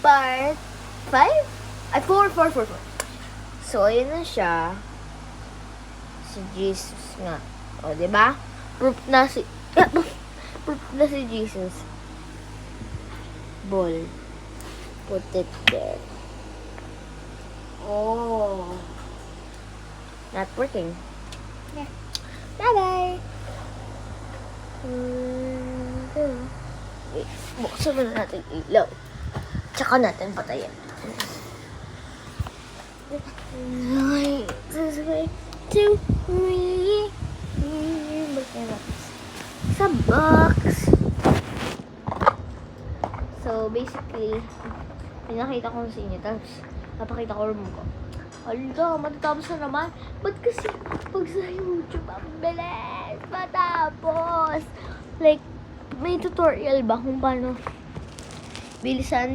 part 5? Ay, 4. So, ayun na siya. Si Jesus nga. O, diba? Proof na si Jesus. Ball. Put it there. Oh. Not working. Yeah. Bye-bye! Wait, buksan muna natin yung ilaw. Tsaka natin patayin. Ay, subscribe to me. Sa box. So, basically, pinakita ko sa inyo. Tapos, napakita ko room ko. Hala, matatapos na naman. Ba't kasi pag sa YouTube, ang bilis matapos? Like, may tutorial ba kung paano bilisan